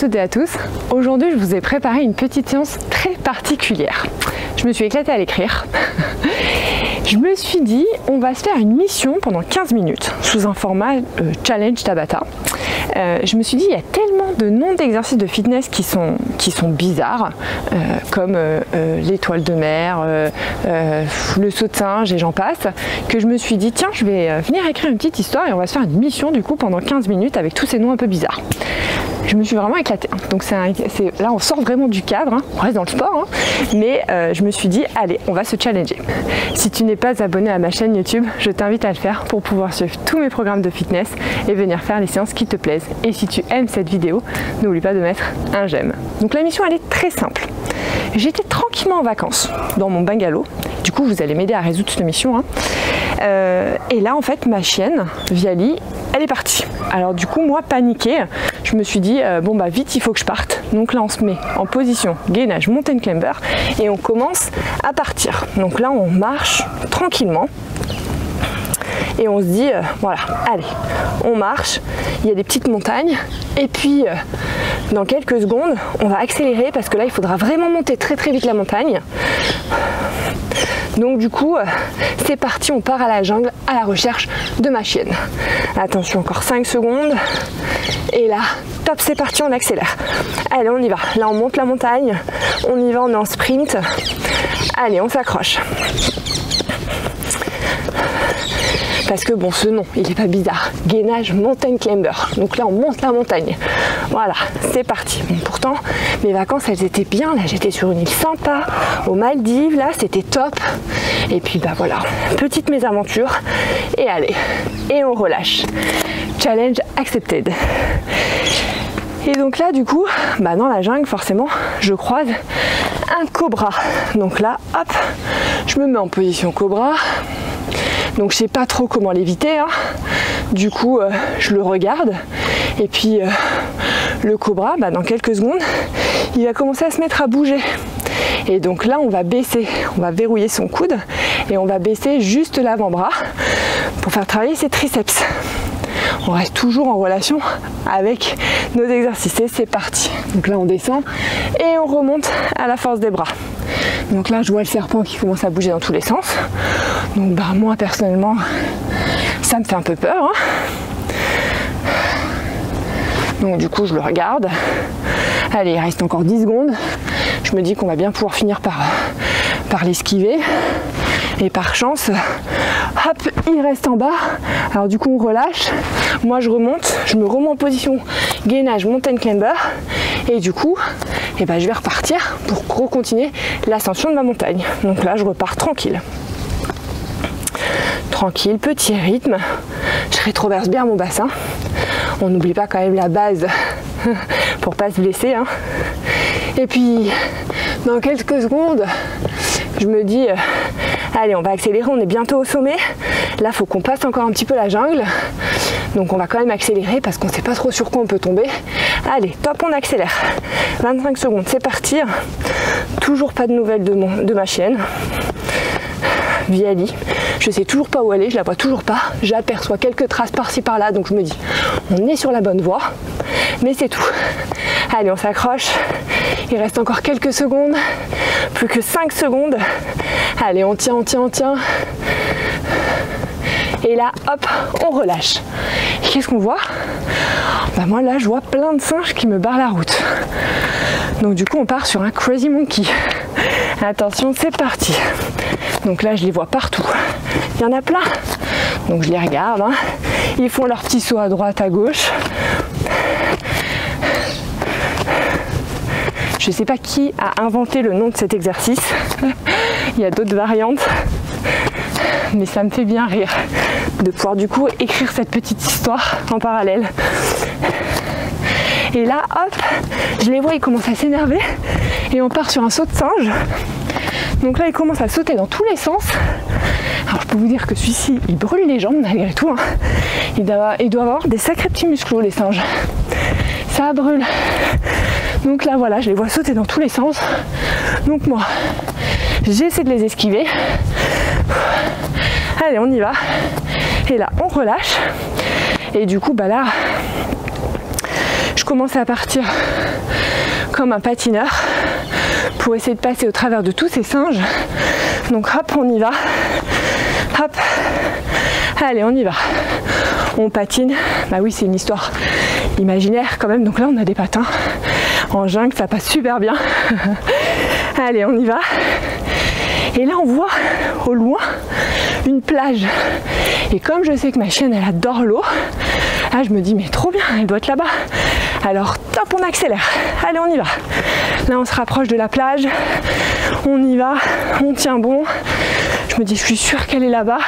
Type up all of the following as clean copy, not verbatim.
toutes et à tous. Aujourd'hui, je vous ai préparé une petite séance très particulière. Je me suis éclatée à l'écrire. Je me suis dit, on va se faire une mission pendant 15 minutes sous un format challenge Tabata. Je me suis dit, il y a tellement de noms d'exercices de fitness qui sont bizarres, comme l'étoile de mer, le saut de singe et j'en passe, que je me suis dit, tiens, je vais venir écrire une petite histoire et on va se faire une mission du coup pendant 15 minutes avec tous ces noms un peu bizarres. Je me suis vraiment éclatée. Donc là, on sort vraiment du cadre, hein. On reste dans le sport, hein. Mais je me suis dit, allez, on va se challenger. Si tu n'es pas abonné à ma chaîne YouTube, je t'invite à le faire pour pouvoir suivre tous mes programmes de fitness et venir faire les séances qui te plaisent. Et si tu aimes cette vidéo, n'oublie pas de mettre un j'aime. Donc la mission, elle est très simple. J'étais tranquillement en vacances dans mon bungalow. Du coup, vous allez m'aider à résoudre cette mission, hein. Et là, en fait, ma chienne, Viali, elle est partie. Alors du coup, moi, paniquée, je me suis dit, bon bah vite, il faut que je parte. Donc là, on se met en position gainage mountain climber et on commence à partir. Donc là, on marche tranquillement. Et on se dit, voilà, allez, on marche, il y a des petites montagnes, et puis dans quelques secondes, on va accélérer parce que là, il faudra vraiment monter très très vite la montagne. Donc du coup, c'est parti, on part à la jungle à la recherche de ma chienne. Attention, encore 5 secondes, et là, top, c'est parti, on accélère. Allez, on y va, là on monte la montagne, on y va, on est en sprint. Allez, on s'accroche. Parce que bon, ce nom, il n'est pas bizarre. Gainage mountain climber. Donc là, on monte la montagne. Voilà, c'est parti. Bon, pourtant, mes vacances, elles étaient bien. Là, j'étais sur une île sympa, aux Maldives. Là, c'était top. Et puis, bah voilà, petite mésaventure. Et allez, et on relâche. Challenge accepted. Et donc là, du coup, bah dans la jungle, forcément, je croise un cobra. Donc là, hop, je me mets en position cobra. Donc je sais pas trop comment l'éviter, hein. Du coup je le regarde et puis le cobra, bah, dans quelques secondes, il va commencer à se mettre à bouger. Et donc là on va baisser, on va verrouiller son coude et on va baisser juste l'avant-bras pour faire travailler ses triceps. On reste toujours en relation avec nos exercices et c'est parti. Donc là on descend et on remonte à la force des bras. Donc là je vois le serpent qui commence à bouger dans tous les sens. Donc bah moi personnellement ça me fait un peu peur, hein. Donc du coup je le regarde. Allez, il reste encore 10 secondes. Je me dis qu'on va bien pouvoir finir par l'esquiver. Et par chance, hop, il reste en bas. Alors du coup on relâche. Moi je remonte, je me remets en position gainage mountain climber. Et du coup, eh ben, je vais repartir pour continuer l'ascension de ma montagne. Donc là je repars tranquille. Tranquille, petit rythme. Je rétroverse bien mon bassin. On n'oublie pas quand même la base pour pas se blesser, hein. Et puis dans quelques secondes, je me dis allez, on va accélérer, on est bientôt au sommet. Là, il faut qu'on passe encore un petit peu la jungle. Donc on va quand même accélérer parce qu'on ne sait pas trop sur quoi on peut tomber. Allez, top, on accélère. 25 secondes, c'est parti. Toujours pas de nouvelles de ma chienne. Viali. Je sais toujours pas où elle est, je la vois toujours pas. J'aperçois quelques traces par-ci par-là, donc je me dis, on est sur la bonne voie. Mais c'est tout. Allez, on s'accroche. Il reste encore quelques secondes. Plus que 5 secondes. Allez, on tient, on tient, on tient. Et là, hop, on relâche. Et qu'est-ce qu'on voit? Bah moi là, je vois plein de singes qui me barrent la route. Donc du coup, on part sur un crazy monkey. Attention, c'est parti. Donc là, je les vois partout. Il y en a plein. Donc je les regarde, hein. Ils font leur petit saut à droite, à gauche. Je ne sais pas qui a inventé le nom de cet exercice. Il y a d'autres variantes. Mais ça me fait bien rire de pouvoir du coup écrire cette petite histoire en parallèle. Et là, hop, je les vois, ils commencent à s'énerver et on part sur un saut de singe. Donc là, ils commencent à sauter dans tous les sens. Alors je peux vous dire que celui-ci, il brûle les jambes malgré tout, hein. Il doit avoir des sacrés petits musclos, les singes. Ça brûle. Donc là, voilà, je les vois sauter dans tous les sens. Donc moi, j'essaie de les esquiver. Allez, on y va. Et là, on relâche. Et du coup, bah là, Je commence à partir comme un patineur pour essayer de passer au travers de tous ces singes. Donc hop, on y va. Hop. Allez, on y va. On patine. Bah oui, c'est une histoire imaginaire quand même. Donc là, on a des patins en jungle, ça passe super bien. Allez, on y va. Et là, on voit au loin une plage. Et comme je sais que ma chienne, elle adore l'eau, là, je me dis, mais trop bien, elle doit être là-bas. Alors, top, on accélère. Allez, on y va. Là, on se rapproche de la plage. On y va. On tient bon. Je me dis, je suis sûre qu'elle est là-bas.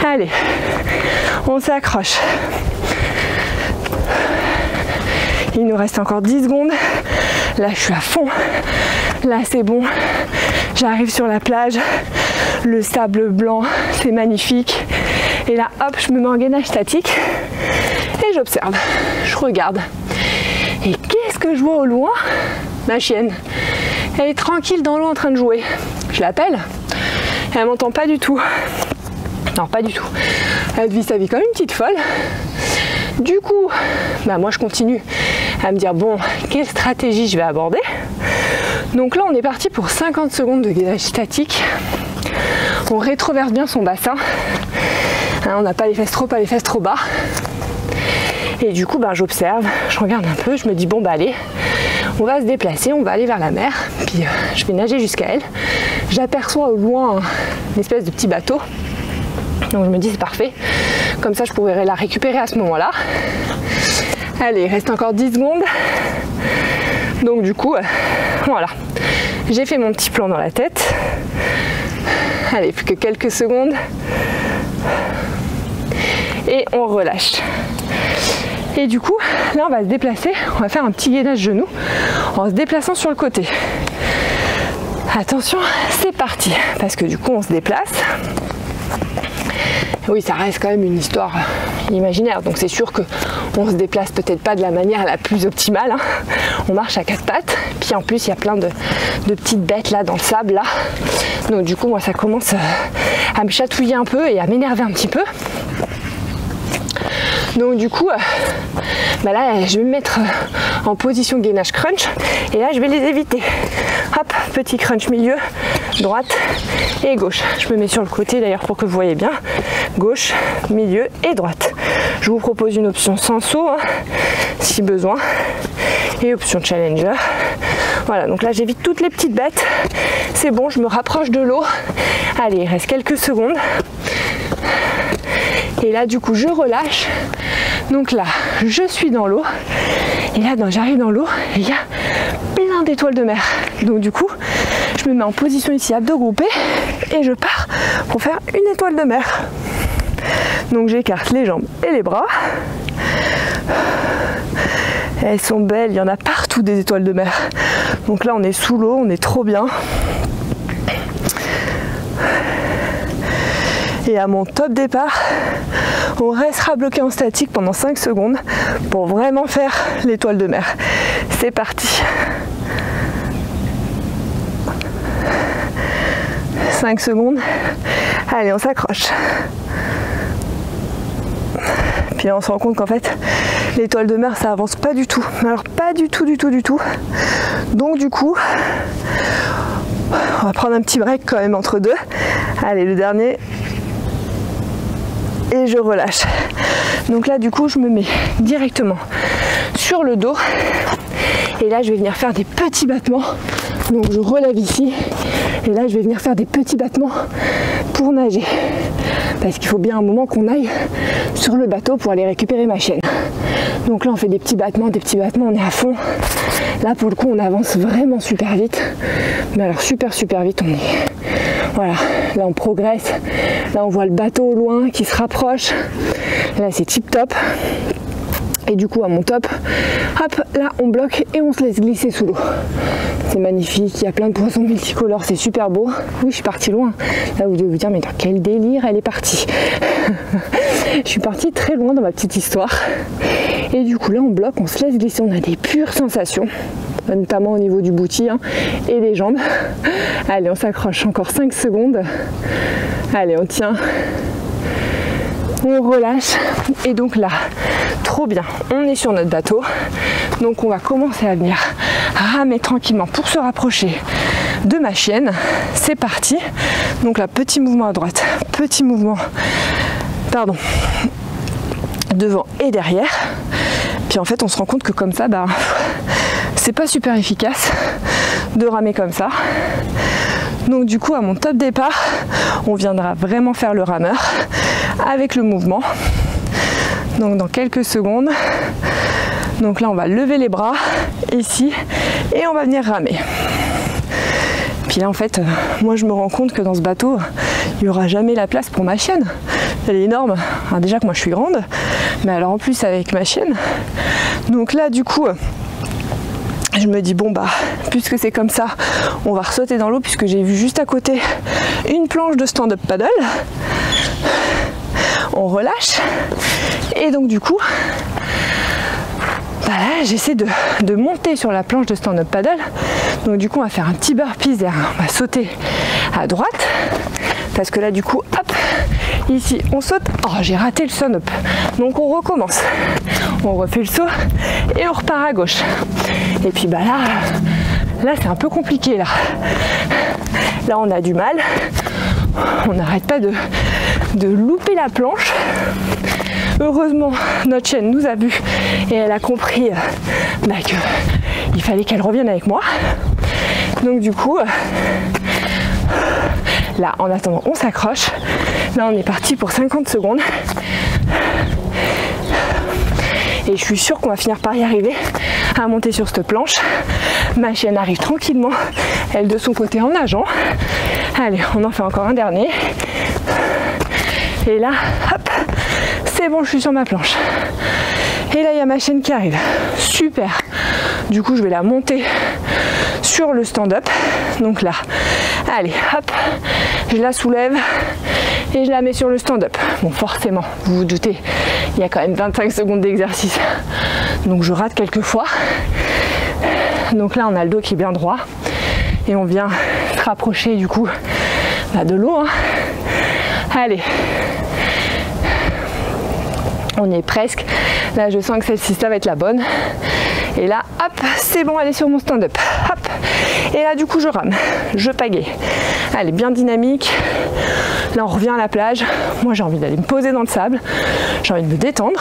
Allez, on s'accroche. Il nous reste encore 10 secondes. Là, je suis à fond. Là, c'est bon. J'arrive sur la plage. Le sable blanc, c'est magnifique. Et là, hop, je me mets en gainage statique. Et j'observe. Je regarde. Et qu'est-ce que je vois au loin? Ma chienne. Elle est tranquille dans l'eau en train de jouer. Je l'appelle. Elle m'entend pas du tout. Non, pas du tout. Elle vit sa vie comme une petite folle. Du coup, bah moi je continue à me dire, bon, quelle stratégie je vais aborder. Donc là, on est parti pour 50 secondes de gainage statique. On rétroverse bien son bassin. Hein, on n'a pas les fesses trop bas. Et du coup, bah, j'observe, je regarde un peu, je me dis, bon, bah allez, on va se déplacer, on va aller vers la mer. Puis je vais nager jusqu'à elle. J'aperçois au loin une espèce de petit bateau. Donc je me dis, c'est parfait. Comme ça, je pourrais la récupérer à ce moment-là. Allez, il reste encore 10 secondes. Donc du coup, voilà. J'ai fait mon petit plan dans la tête. Allez, plus que quelques secondes. Et on relâche. Et du coup, là, on va se déplacer. On va faire un petit gainage genou en se déplaçant sur le côté. Attention, c'est parti. Parce que du coup, on se déplace. Oui, ça reste quand même une histoire imaginaire, donc c'est sûr qu'on se déplace peut-être pas de la manière la plus optimale, hein. On marche à 4 pattes, puis en plus il y a plein de petites bêtes là dans le sable là, donc du coup moi ça commence à me chatouiller un peu et à m'énerver un petit peu. Donc du coup, bah là je vais me mettre en position gainage crunch et là je vais les éviter. Hop, petit crunch milieu, droite et gauche. Je me mets sur le côté d'ailleurs pour que vous voyez bien. Gauche, milieu et droite. Je vous propose une option sans saut, hein, si besoin. Et option challenger. Voilà, donc là j'évite toutes les petites bêtes. C'est bon, je me rapproche de l'eau. Allez, il reste quelques secondes. Et là du coup je relâche. Donc là je suis dans l'eau. Et là j'arrive dans l'eau et il y a plein d'étoiles de mer. Donc du coup je me mets en position ici abdos groupés et je pars pour faire une étoile de mer. Donc j'écarte les jambes et les bras. Elles sont belles, il y en a partout des étoiles de mer. Donc là on est sous l'eau, on est trop bien. Et à mon top départ, on restera bloqué en statique pendant 5 secondes pour vraiment faire l'étoile de mer. C'est parti. 5 secondes. Allez, on s'accroche. Puis là, on se rend compte qu'en fait, l'étoile de mer, ça avance pas du tout. Alors pas du tout. Donc du coup, on va prendre un petit break quand même entre deux. Allez, le dernier. Et je relâche. Donc là du coup je me mets directement sur le dos et là je vais venir faire des petits battements. Donc je relève ici et là je vais venir faire des petits battements pour nager parce qu'il faut bien un moment qu'on aille sur le bateau pour aller récupérer ma chienne. Donc là on fait des petits battements, on est à fond. Là pour le coup on avance vraiment super vite, mais alors super vite, on est, voilà, là on progresse, là on voit le bateau au loin qui se rapproche, là c'est tip top. Et du coup à mon top, hop, là on bloque et on se laisse glisser sous l'eau. C'est magnifique, il y a plein de poissons multicolores, c'est super beau. Oui, je suis partie loin. Là vous devez vous dire, mais dans quel délire elle est partie. Je suis partie très loin dans ma petite histoire. Et du coup là on bloque, on se laisse glisser, on a des pures sensations, notamment au niveau du bouti hein, et des jambes. Allez, on s'accroche encore 5 secondes. Allez, on tient. on relâche et donc là, trop bien, on est sur notre bateau. Donc on va commencer à venir ramer tranquillement pour se rapprocher de ma chienne. C'est parti. Donc là, petit mouvement à droite, petit mouvement, pardon, devant et derrière. Puis en fait on se rend compte que comme ça, c'est pas super efficace de ramer comme ça. Donc du coup à mon top départ, on viendra vraiment faire le rameur avec le mouvement. Donc dans quelques secondes, donc là on va lever les bras ici et on va venir ramer. Puis là en fait, moi je me rends compte que dans ce bateau, il n'y aura jamais la place pour ma chienne. Elle est énorme. Alors déjà que moi je suis grande, mais alors en plus avec ma chienne. Donc là du coup, je me dis bon puisque c'est comme ça, on va ressauter dans l'eau puisque j'ai vu juste à côté une planche de stand-up paddle. On relâche et donc du coup là j'essaie de monter sur la planche de stand-up paddle. Donc du coup on va faire un petit burpee, on va sauter à droite parce que là du coup hop, ici on saute. Oh, j'ai raté le stand-up, donc on recommence, on refait le saut et on repart à gauche. Et puis là c'est un peu compliqué là on a du mal, on n'arrête pas de louper la planche. Heureusement notre chienne nous a vus et elle a compris qu'il fallait qu'elle revienne avec moi. Donc du coup là en attendant on s'accroche. Là on est parti pour 50 secondes et je suis sûre qu'on va finir par y arriver à monter sur cette planche. Ma chienne arrive tranquillement, elle de son côté en nageant. Allez, on en fait encore un dernier et là hop, c'est bon, je suis sur ma planche. Et là il y a ma chienne qui arrive, super. Du coup je vais la monter sur le stand-up. Donc là, allez hop, je la soulève et je la mets sur le stand-up. Bon forcément, vous vous doutez, il y a quand même 25 secondes d'exercice, donc je rate quelques fois. Donc là on a le dos qui est bien droit et on vient se rapprocher du coup de l'eau. Allez, on y est presque. Là je sens que celle-ci ça va être la bonne. Et là hop, c'est bon, elle est sur mon stand-up. Hop. Et là du coup je rame, je pagaie. Elle est bien dynamique. Là on revient à la plage. Moi j'ai envie d'aller me poser dans le sable, j'ai envie de me détendre,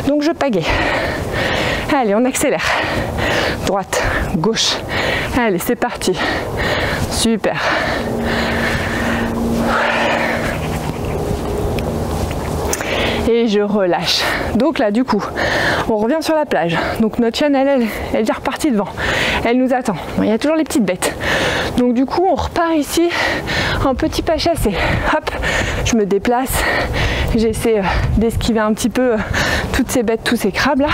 donc je pagaie. Allez, on accélère, droite, gauche. Allez, c'est parti, super. Et je relâche. Donc là du coup on revient sur la plage. Donc notre chienne elle est repartie devant, elle nous attend. Bon, il y a toujours les petites bêtes, donc du coup on repart ici en petit pas chassé. Hop, je me déplace, j'essaie d'esquiver un petit peu toutes ces bêtes, tous ces crabes là,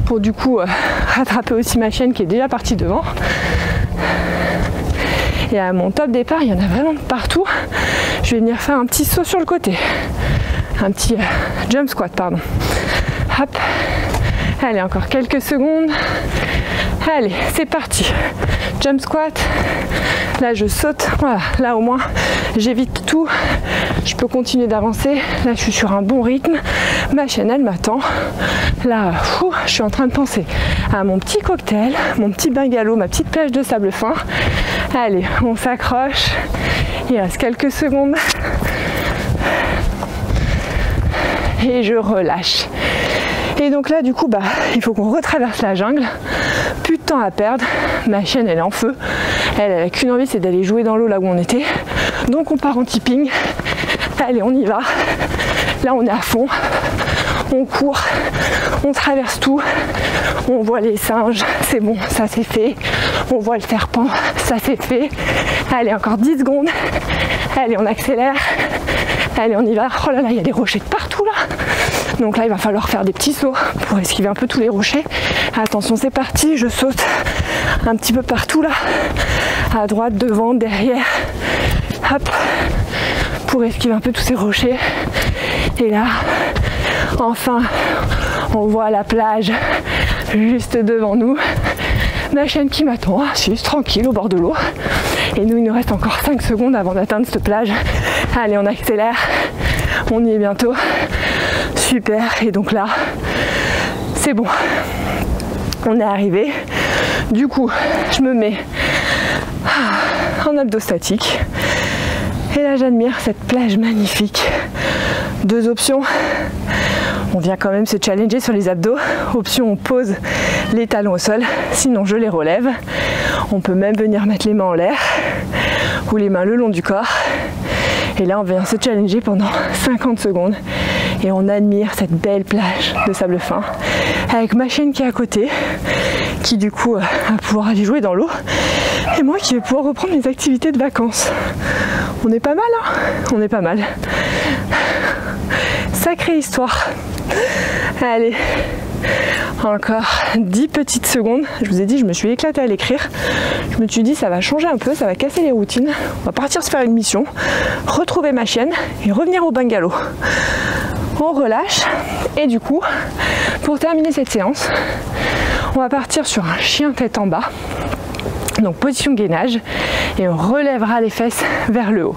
pour du coup rattraper aussi ma chienne qui est déjà partie devant. Et à mon top départ il y en a vraiment partout. Je vais venir faire un petit saut sur le côté, un petit jump squat, pardon. Hop, allez, encore quelques secondes. Allez, c'est parti. Jump squat. Là, je saute. Voilà, là au moins, j'évite tout. Je peux continuer d'avancer. Là, je suis sur un bon rythme. Ma chienne, elle m'attend. Là, je suis en train de penser à mon petit cocktail, mon petit bungalow, ma petite plage de sable fin. Allez, on s'accroche. Il reste quelques secondes. Et je relâche. Et donc là du coup il faut qu'on retraverse la jungle, plus de temps à perdre. Ma chienne elle est en feu, elle a qu'une envie, c'est d'aller jouer dans l'eau là où on était. Donc on part en tipping. Allez, on y va. Là on est à fond, on court, on traverse tout, on voit les singes, c'est bon, ça c'est fait. On voit le serpent, ça c'est fait. Allez, encore 10 secondes. Allez, on accélère. Allez, on y va. Oh là là, il y a des rochers de partout là. Donc là, il va falloir faire des petits sauts pour esquiver un peu tous les rochers. Attention, c'est parti. Je saute un petit peu partout là. À droite, devant, derrière. Hop. Pour esquiver un peu tous ces rochers. Et là, enfin, on voit la plage juste devant nous. Ma chienne qui m'attend, assise, tranquille, au bord de l'eau. Et nous, il nous reste encore 5 secondes avant d'atteindre cette plage. Allez, on accélère. On y est bientôt. Super. Et donc là, c'est bon. On est arrivé. Du coup, je me mets en abdos statiques. Et là, j'admire cette plage magnifique. Deux options. On vient quand même se challenger sur les abdos. Option, on pose les talons au sol. Sinon, je les relève. On peut même venir mettre les mains en l'air ou les mains le long du corps. Et là, on vient se challenger pendant 50 secondes. Et on admire cette belle plage de sable fin avec ma chienne qui est à côté, qui du coup va pouvoir aller jouer dans l'eau. Et moi qui vais pouvoir reprendre mes activités de vacances. On est pas mal, hein? On est pas mal. Sacrée histoire. Allez, encore 10 petites secondes. Je vous ai dit, je me suis éclatée à l'écrire. Je me suis dit, ça va changer un peu, ça va casser les routines. On va partir se faire une mission, retrouver ma chienne et revenir au bungalow. On relâche et du coup, pour terminer cette séance, on va partir sur un chien tête en bas. Donc position gainage et on relèvera les fesses vers le haut.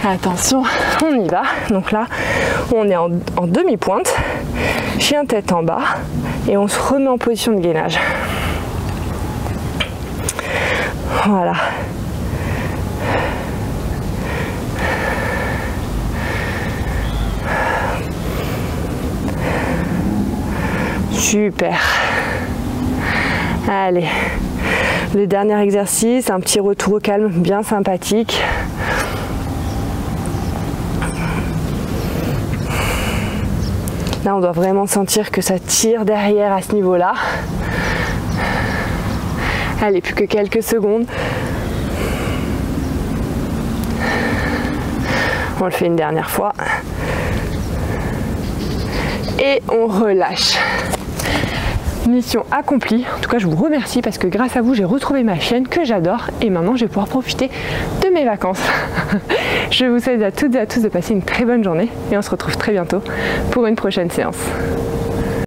Attention, on y va. Donc là, on est en demi-pointe, chien tête en bas et on se remet en position de gainage. Voilà. Super. Allez. Le dernier exercice, un petit retour au calme bien sympathique. Là, on doit vraiment sentir que ça tire derrière à ce niveau-là. Allez, plus que quelques secondes. On le fait une dernière fois. Et on relâche. Mission accomplie. En tout cas, je vous remercie parce que grâce à vous, j'ai retrouvé ma chienne que j'adore et maintenant, je vais pouvoir profiter de mes vacances. Je vous souhaite à toutes et à tous de passer une très bonne journée et on se retrouve très bientôt pour une prochaine séance.